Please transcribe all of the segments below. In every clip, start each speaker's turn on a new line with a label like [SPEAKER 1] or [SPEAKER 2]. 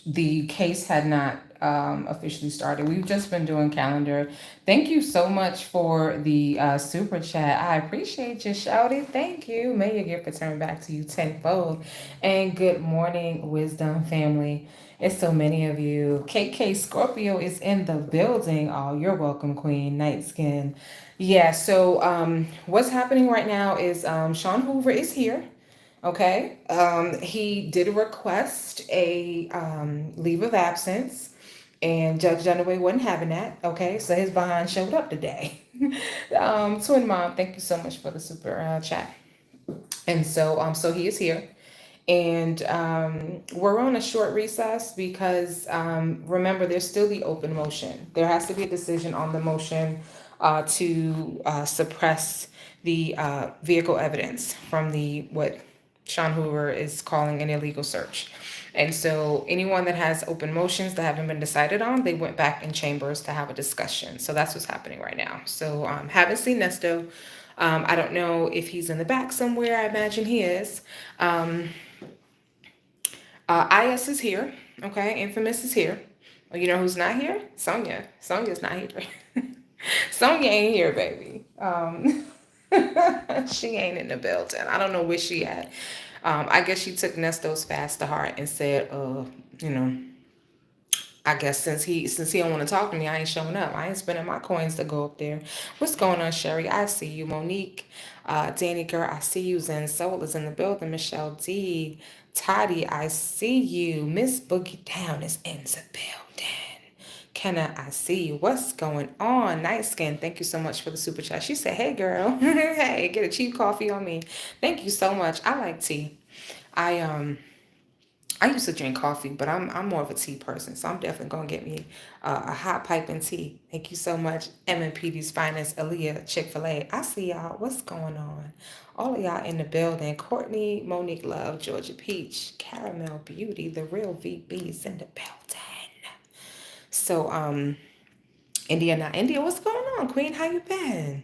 [SPEAKER 1] the case had not officially started. We've just been doing calendar. Thank you so much for the super chat. I appreciate you, Shouty. Thank you. May your gift return back to you tenfold. And good morning, Wisdom family. It's so many of you. KK Scorpio is in the building. Oh, you're welcome, Queen Night Skin. Yeah, so what's happening right now is Sean Hoover is here. Okay. He did request a leave of absence, and Judge Dunaway wasn't having that. Okay. So his behind showed up today. Twin Mom, thank you so much for the super chat. And so he is here. And we're on a short recess because remember, there's still the open motion. There has to be a decision on the motion to suppress the vehicle evidence from the what Sean Hoover is calling an illegal search. And so anyone that has open motions that haven't been decided on, they went back in chambers to have a discussion. So that's what's happening right now. So haven't seen Nesto. I don't know if he's in the back somewhere. I imagine he is. Um, IS is here. Okay. Infamous is here. Oh, you know who's not here? Sonia. Sonia's not here. Sonia ain't here, baby. She ain't in the building. I don't know where she at. I guess she took Nesto's fast to heart and said, you know, I guess since he don't want to talk to me, I ain't showing up. I ain't spending my coins to go up there. What's going on, Sherry? I see you. Monique, Danny girl, I see you. Zen Soul is in the building. Michelle D, Toddy, I see you. Miss Boogie Down is in the building. Kenna, I see you. What's going on? Night Skin, thank you so much for the super chat. She said, hey girl, hey, get a cheap coffee on me. Thank you so much. I like tea. I used to drink coffee, but I'm more of a tea person, so I'm definitely gonna get me a hot piping tea. Thank you so much, M&PD's finest, Aaliyah, Chick-fil-A. I see y'all. What's going on? All of y'all in the building. Courtney, Monique Love, Georgia Peach, Caramel Beauty, the real VB's in the building. So India, now India, what's going on, Queen? How you been?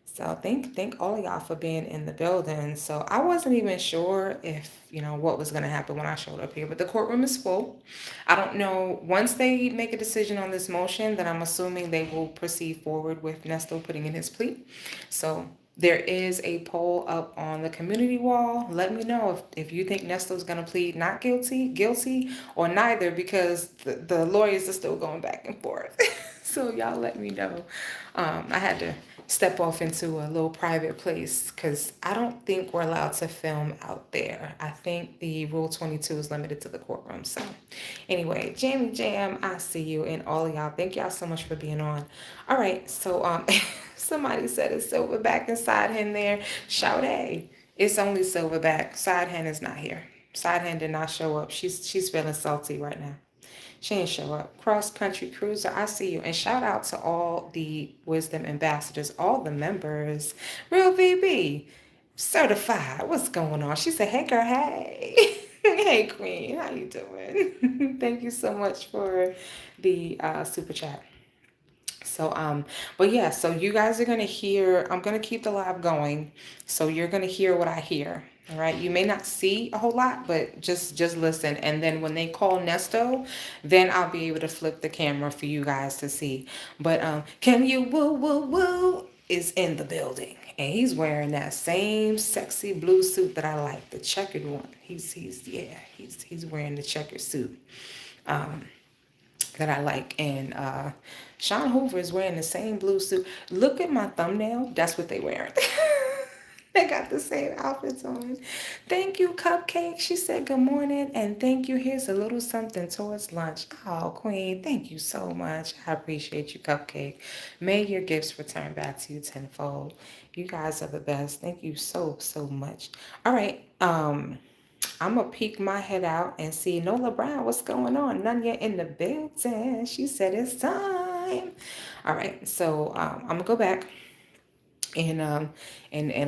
[SPEAKER 1] So thank all of y'all for being in the building. So I wasn't even sure if, what was going to happen when I showed up here, but the courtroom is full. I don't know. Once they make a decision on this motion, then I'm assuming they will proceed forward with Nesto putting in his plea. So there is a poll up on the community wall. Let me know if you think Nesto's going to plead not guilty, or neither, because the lawyers are still going back and forth. So y'all let me know. I had to step off into a little private place because I don't think we're allowed to film out there. I think the Rule 22 is limited to the courtroom. So anyway, Jamie Jam, I see you, and all of y'all. Thank y'all so much for being on. All right, so somebody said it's Silverback and Sidehand there. Shout A. It's only Silverback. Sidehand is not here. Sidehand did not show up. She's feeling salty right now. She didn't show up. Cross Country Cruiser, I see you. And shout out to all the Wisdom Ambassadors, all the members. Real VB, certified. What's going on? She said, hey, girl, hey. Hey, Queen, how you doing? Thank you so much for the super chat. So, but yeah, so you guys are going to hear, I'm going to keep the live going. So you're going to hear what I hear. All right. You may not see a whole lot, but just listen. And then when they call Nesto, then I'll be able to flip the camera for you guys to see. But can you woo woo woo is in the building. And he's wearing that same sexy blue suit that I like, the checkered one. He's wearing the checkered suit. That I like. And Sean Hoover is wearing the same blue suit. Look at my thumbnail. That's what they wearing. They got the same outfits on. Thank you, Cupcake. She said good morning. And thank you. Here's a little something towards lunch. Oh, Queen, thank you so much. I appreciate you, Cupcake. May your gifts return back to you tenfold. You guys are the best. Thank you so, so much. All right. I'm going to peek my head out and see Nola Brown. What's going on? None yet in the building. She said it's time. All right. So I'm going to go back and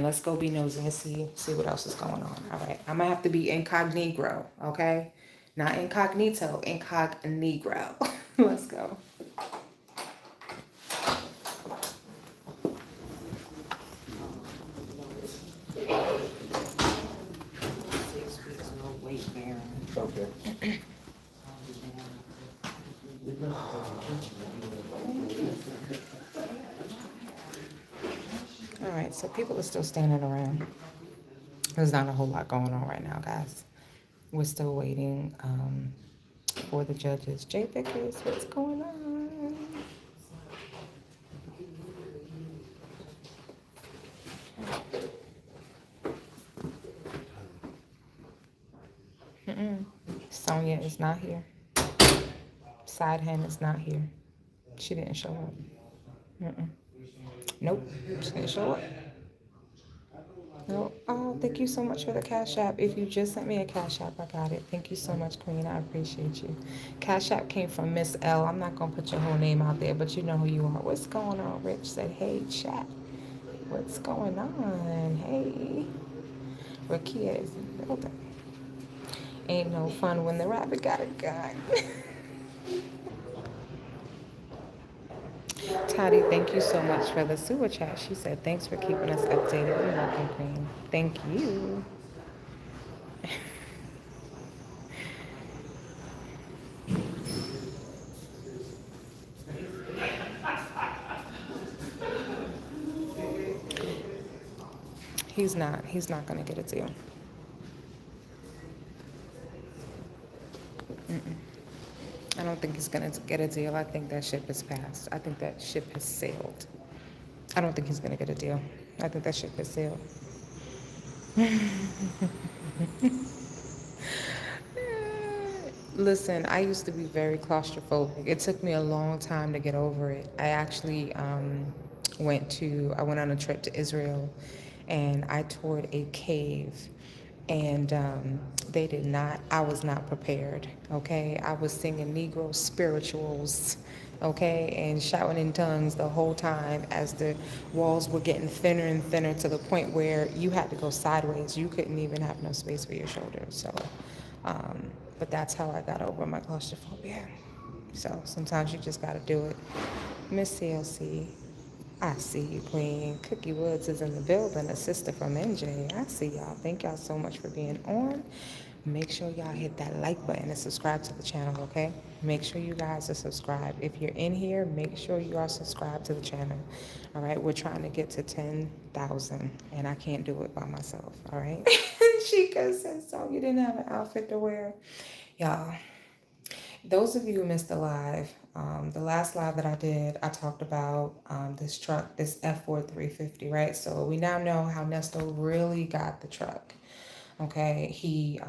[SPEAKER 1] let's go be nosy and see what else is going on. All right. I'm going to have to be incognito. Okay. Not incognito, incognito. Let's go. Okay. So people are still standing around. There's not a whole lot going on right now, guys. We're still waiting for the judges. Jay Vickers, what's going on? Mm-mm. Sonia is not here. Side hand is not here. She didn't show up. Mm-mm. Nope, she didn't show up. No. Oh, thank you so much for the Cash App. If you just sent me a Cash App, I got it. Thank you so much, Queen. I appreciate you. Cash App came from Miss L. I'm not gonna put your whole name out there, but you know who you are. What's going on? Rich said, "Hey, chat. What's going on? Hey." Rakia is in the building. Ain't no fun when the rabbit got a gun. Toddy, thank you so much for the super chat. She said, "Thanks for keeping us updated." You're welcome, Queen. Thank you. He's not. He's not gonna get a deal. I don't think he's gonna get a deal. I think that ship has passed. I think that ship has sailed. I don't think he's gonna get a deal. I think that ship has sailed. Listen, I used to be very claustrophobic. It took me a long time to get over it. I actually I went on a trip to Israel, and I toured a cave, and they did not. I was not prepared. Okay, I was singing Negro spirituals. Okay, and shouting in tongues the whole time as the walls were getting thinner and thinner to the point where you had to go sideways. You couldn't even have no space for your shoulders. So, but that's how I got over my claustrophobia. So sometimes you just gotta do it. Miss CLC, I see you, Queen. Cookie Woods is in the building, a sister from NJ. I see y'all. Thank y'all so much for being on. Make sure y'all hit that like button and subscribe to the channel, okay? Make sure you guys are subscribed. If you're in here, make sure you are subscribed to the channel. All right, we're trying to get to 10,000, and I can't do it by myself. All right. Chica says so. You didn't have an outfit to wear, y'all. Those of you who missed the last live that I did, I talked about this truck, this F-Ford 350, right? So we now know how Nesto really got the truck. Okay, he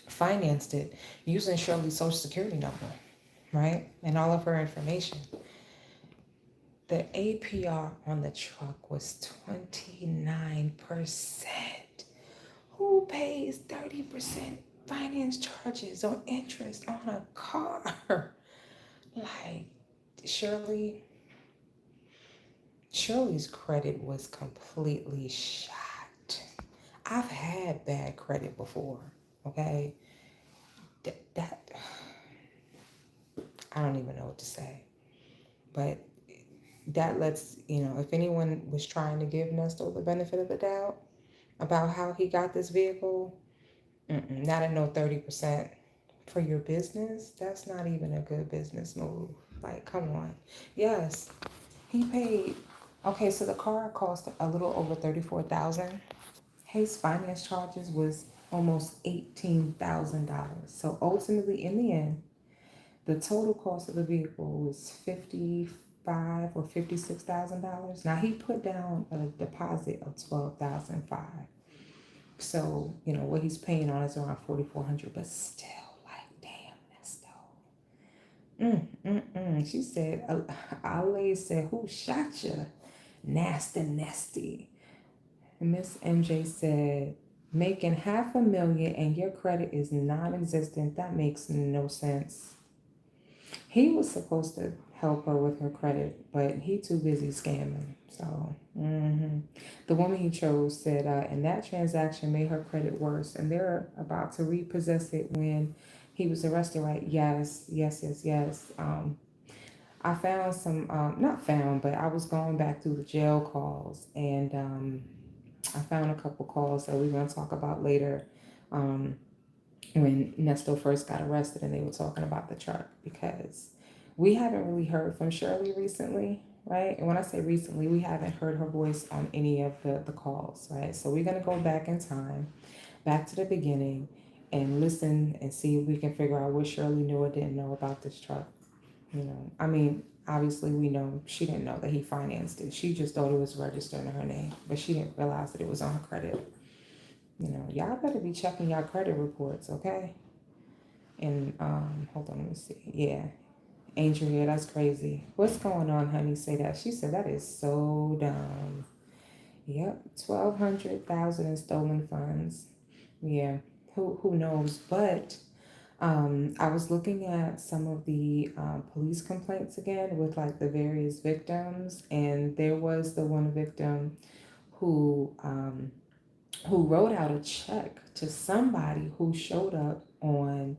[SPEAKER 1] financed it using Shirley's social security number, right? And all of her information. The APR on the truck was 29%. Who pays 30% finance charges or interest on a car? Like, Shirley's credit was completely shot. I've had bad credit before, okay? That I don't even know what to say. But that lets, if anyone was trying to give Nesto the benefit of the doubt about how he got this vehicle, not at no 30% for your business. That's not even a good business move. Like, come on. Yes, he paid. Okay, so the car cost a little over 34,000. His finance charges was almost $18,000. So ultimately, in the end, the total cost of the vehicle was $55,000 or $56,000. Now he put down a deposit of $12,500. So, what he's paying on is around $4,400, but still, like, damn, that's dope. She said, Ale said, "Who shot you? Nasty, nasty." And Miss MJ said, "Making $500,000 and your credit is non-existent. That makes no sense." He was supposed to help her with her credit, but he too busy scamming. So, the woman he chose said, and that transaction made her credit worse, and they're about to repossess it when he was arrested, right? Yes, yes, yes, yes. I found some, not found, but I was going back through the jail calls, and I found a couple calls that we're going to talk about later. When Nesto first got arrested and they were talking about the truck, because we haven't really heard from Shirley recently. right? And when I say recently, we haven't heard her voice on any of the calls, right? So we're gonna go back in time, back to the beginning, and listen and see if we can figure out what Shirley knew or didn't know about this truck. I mean, obviously we know she didn't know that he financed it. She just thought it was registered in her name, but she didn't realize that it was on her credit. Y'all better be checking y'all credit reports, okay? And hold on, let me see. Yeah, Angel here, that's crazy. What's going on, honey? Say that. She said that is so dumb. Yep, 1,200,000 in stolen funds. Yeah, who knows? But I was looking at some of the police complaints again with like the various victims, and there was the one victim who who wrote out a check to somebody who showed up on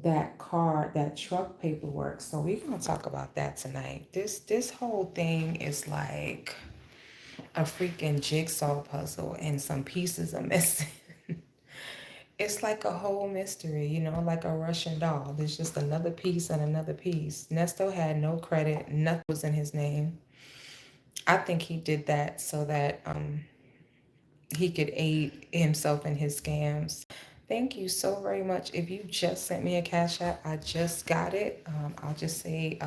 [SPEAKER 1] that car, that truck paperwork. So we're gonna talk about that tonight. This whole thing is like a freaking jigsaw puzzle, and some pieces are missing. It's like a whole mystery, like a Russian doll. There's just another piece and another piece. Nesto had no credit, nothing was in his name. I think he did that so that he could aid himself in his scams. Thank you so very much. If you just sent me a cash app, I just got it. I'll just say,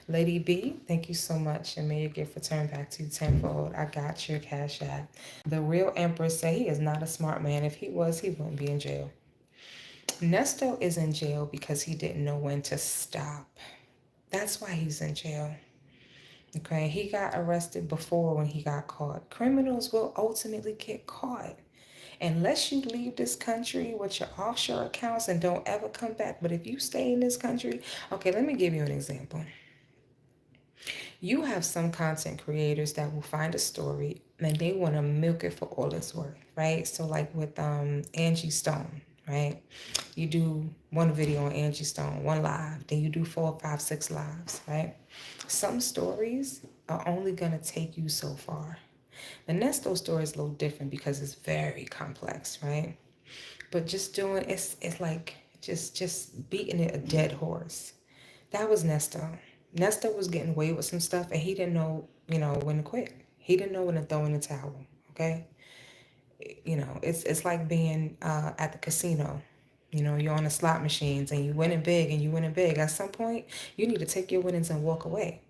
[SPEAKER 1] Lady B, thank you so much, and may your gift return back to you tenfold. I got your cash app. The real Empress say he is not a smart man. If he was, he wouldn't be in jail. Nesto is in jail because he didn't know when to stop. That's why he's in jail. Okay, he got arrested before when he got caught. Criminals will ultimately get caught unless you leave this country with your offshore accounts and don't ever come back. But if you stay in this country, okay, let me give you an example. You have some content creators that will find a story and they want to milk it for all it's worth, right? So like with Angie Stone, right? You do one video on Angie Stone, one live, then you do 4, 5, 6 lives, right? Some stories are only gonna take you so far. The Nesto story is a little different because it's very complex, right? But just doing it's like just beating it a dead horse. That was Nesto. Nesto was getting away with some stuff and he didn't know, when to quit. He didn't know when to throw in the towel. Okay. It's like being at the casino. You're on the slot machines and you winning big and you winning big. At some point, you need to take your winnings and walk away.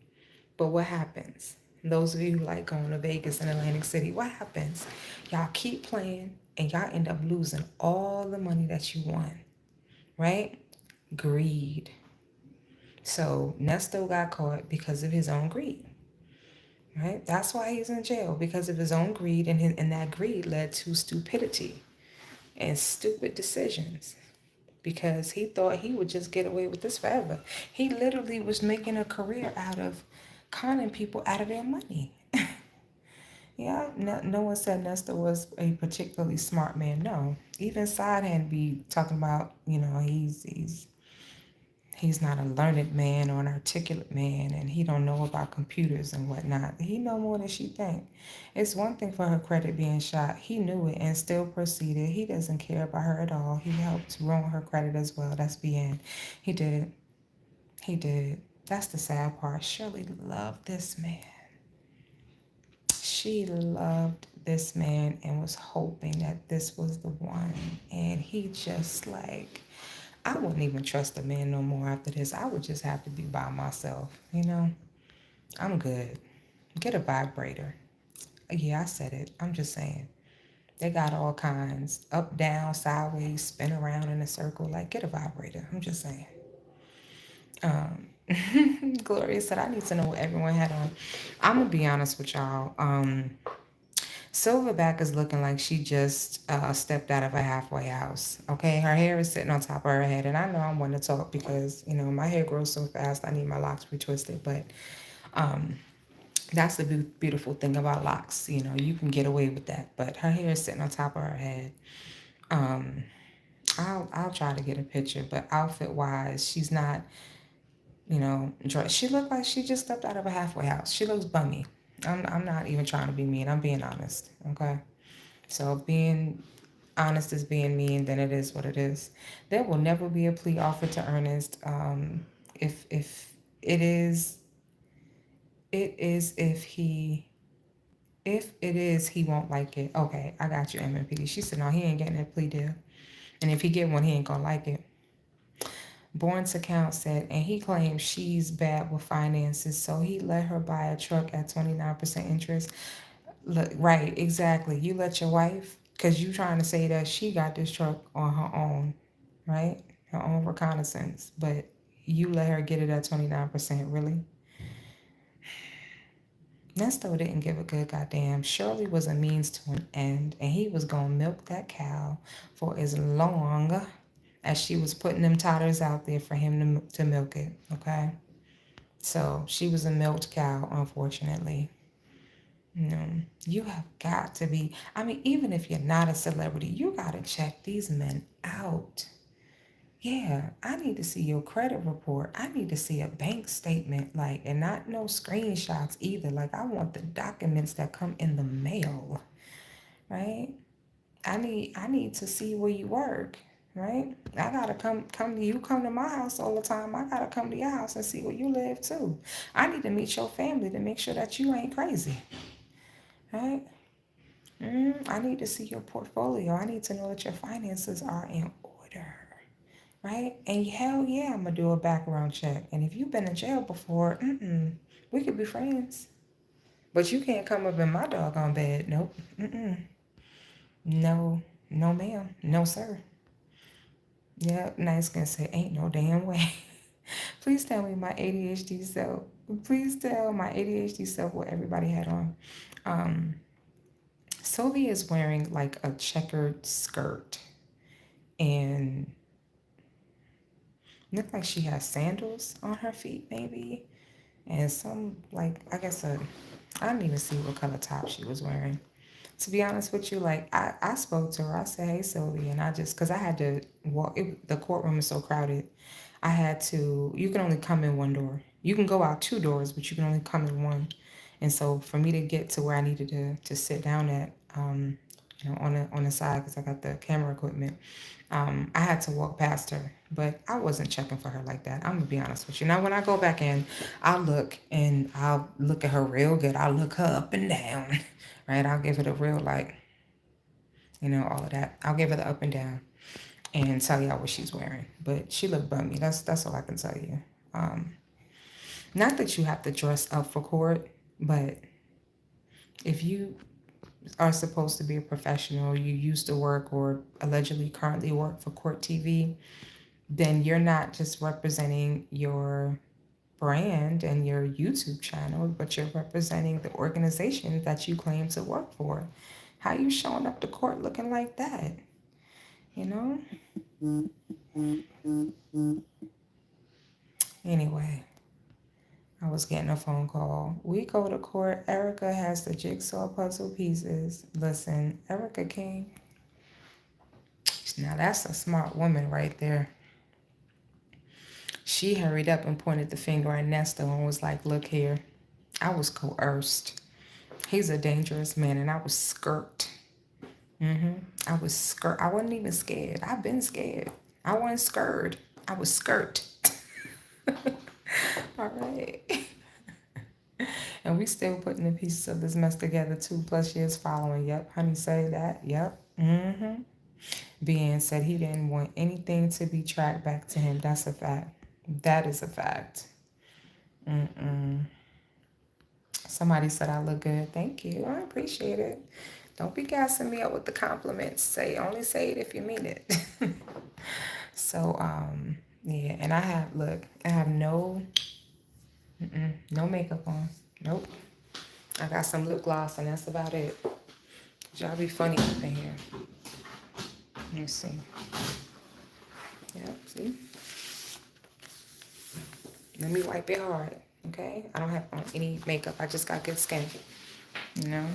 [SPEAKER 1] But what happens? Those of you who like going to Vegas and Atlantic City, what happens? Y'all keep playing and y'all end up losing all the money that you won, right? Greed. So Nesto got caught because of his own greed, right? That's why he's in jail, because of his own greed, and that greed led to stupidity and stupid decisions because he thought he would just get away with this forever. He literally was making a career out of conning people out of their money. Yeah, no one said Nestor was a particularly smart man. No, even Sidehand be talking about, he's not a learned man or an articulate man, and he don't know about computers and whatnot. He know more than she think. It's one thing for her credit being shot. He knew it and still proceeded. He doesn't care about her at all. He helped ruin her credit as well. That's the end. He did. He did. That's the sad part. Shirley loved this man. She loved this man and was hoping that this was the one. And he just like, I wouldn't even trust a man no more after this. I would just have to be by myself. I'm good. Get a vibrator. Yeah, I said it. I'm just saying. They got all kinds. Up, down, sideways, spin around in a circle. Like, get a vibrator. I'm just saying. Um, Gloria said, I need to know what everyone had on. I'm going to be honest with y'all. Silverback is looking like she just stepped out of a halfway house. Okay, her hair is sitting on top of her head, and I know I'm one to talk because my hair grows so fast. I need my locks retwisted, but um, that's the beautiful thing about locks. You can get away with that, but her hair is sitting on top of her head. Um, I'll try to get a picture, but outfit wise, she's not dressed. She looked like she just stepped out of a halfway house. She looks bummy. I'm not even trying to be mean. I'm being honest. Okay. So being honest is being mean, then it is what it is. There will never be a plea offered to Ernest. If it is, it is if it is, he won't like it. Okay, I got you, MMP. She said, no, he ain't getting a plea deal. And if he get one, he ain't gonna like it. Bourne's account said, and he claims she's bad with finances, so he let her buy a truck at 29% interest. Look, right, exactly. You let your wife, because you trying to say that she got this truck on her own, right? Her own reconnaissance, but you let her get it at 29%, really? Nesto didn't give a good goddamn. Shirley was a means to an end, and he was gonna milk that cow for as long as she was putting them totters out there for him to milk it, okay? So she was a milked cow, unfortunately. No, you have got to be. I mean, even if you're not a celebrity, you got to check these men out. Yeah, I need to see your credit report. I need to see a bank statement, like, and not no screenshots either. Like, I want the documents that come in the mail, right? I need to see where you work, right? I gotta come to you. Come to my house all the time. I gotta come to your house and see where you live too. I need to meet your family to make sure that you ain't crazy, right? I need to see your portfolio. I need to know that your finances are in order, right? And hell yeah, I'm gonna do a background check. And if you've been in jail before, we could be friends. But you can't come up in my doggone bed. Nope. No, no, ma'am. No, sir. Yeah, nice gonna say, ain't no damn way. Please tell me my ADHD self. Please tell my ADHD self what everybody had on. Um, Sylvia is wearing like a checkered skirt and look like she has sandals on her feet, maybe, and some like I guess I didn't even see what color top she was wearing. To be honest with you, like I spoke to her. I said, "Hey, Sylvia," and I just because I had to walk. The courtroom is so crowded. I had to. You can only come in one door. You can go out two doors, but you can only come in one. And so for me to get to where I needed to sit down at, on the side because I got the camera equipment, I had to walk past her. But I wasn't checking for her like that. I'm gonna be honest with you. Now when I go back in, I'll look at her real good. I'll look her up and down, right? I'll give it a real like, all of that. I'll give her the up and down and tell y'all what she's wearing. But she looked bummy. That's all I can tell you. Um, Not that you have to dress up for court, but if you are supposed to be a professional, you used to work or allegedly currently work for Court TV, then you're not just representing your brand and your YouTube channel, but you're representing the organization that you claim to work for. How you showing up to court looking like that? You know? Anyway, I was getting a phone call. We go to court. Erica has the jigsaw puzzle pieces. Listen, Erica King, now that's a smart woman right there. She hurried up and pointed the finger at Nesto and was like, look here, I was coerced. He's a dangerous man, and I was skirt. I was skirt. I wasn't even scared. I've been scared. I wasn't scared. I was skirt. All right. And we still putting the pieces of this mess together 2+ years following. Yep, honey, say that. Yep. Ben said he didn't want anything to be tracked back to him. That's a fact. That is a fact. Somebody said I look good. Thank you. I appreciate it. Don't be gassing me up with the compliments. Only say it if you mean it. So, yeah, and I have no makeup on. Nope. I got some lip gloss and that's about it. Y'all be funny up in here. Let me see. Yep, see? Let me wipe it hard, okay? I don't have on any makeup. I just got good skin, you know?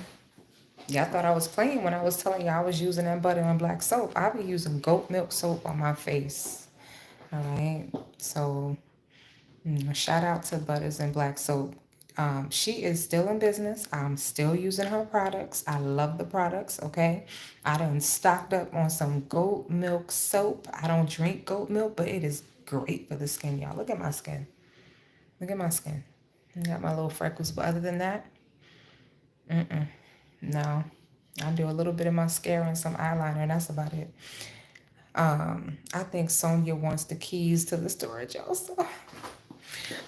[SPEAKER 1] Y'all thought I was playing when I was telling you I was using that butter and black soap. I be using goat milk soap on my face, all right? So, shout out to Butters and Black Soap. She is still in business. I'm still using her products. I love the products, okay? I done stocked up on some goat milk soap. I don't drink goat milk, but it is great for the skin, y'all. Look at my skin. Look at my skin. Got my little freckles, but other than that, no. I do a little bit of mascara and some eyeliner, and that's about it. I think Sonia wants the keys to the storage also.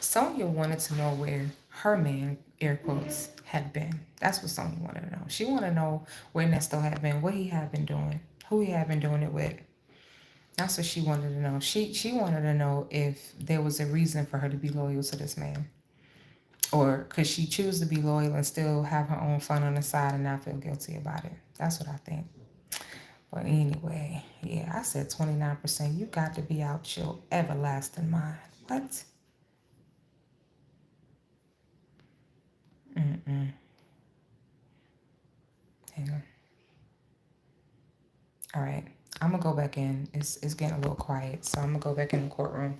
[SPEAKER 1] Sonia wanted to know where her man, air quotes, had been. That's what Sonia wanted to know. She wanted to know where Nesto had been, what he had been doing, who he had been doing it with. That's what she wanted to know. She wanted to know if there was a reason for her to be loyal to this man. Or could she choose to be loyal and still have her own fun on the side and not feel guilty about it? That's what I think. But anyway, yeah, I said 29%. You got to be out your everlasting mind. What? Mm-mm. Hang on. All right. I'm gonna go back in. It's getting a little quiet, so I'm gonna go back in the courtroom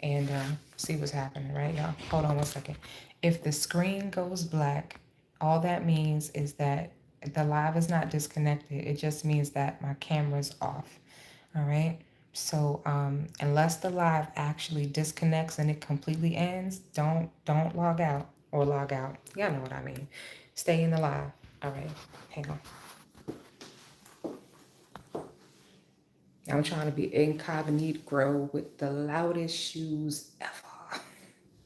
[SPEAKER 1] and see what's happening, right, y'all? Hold on one second. If the screen goes black, all that means is that the live is not disconnected. It just means that my camera's off. All right. So unless the live actually disconnects and it completely ends, don't log out or log out. Y'all know what I mean. Stay in the live. All right. Hang on. I'm trying to be incognito with the loudest shoes ever.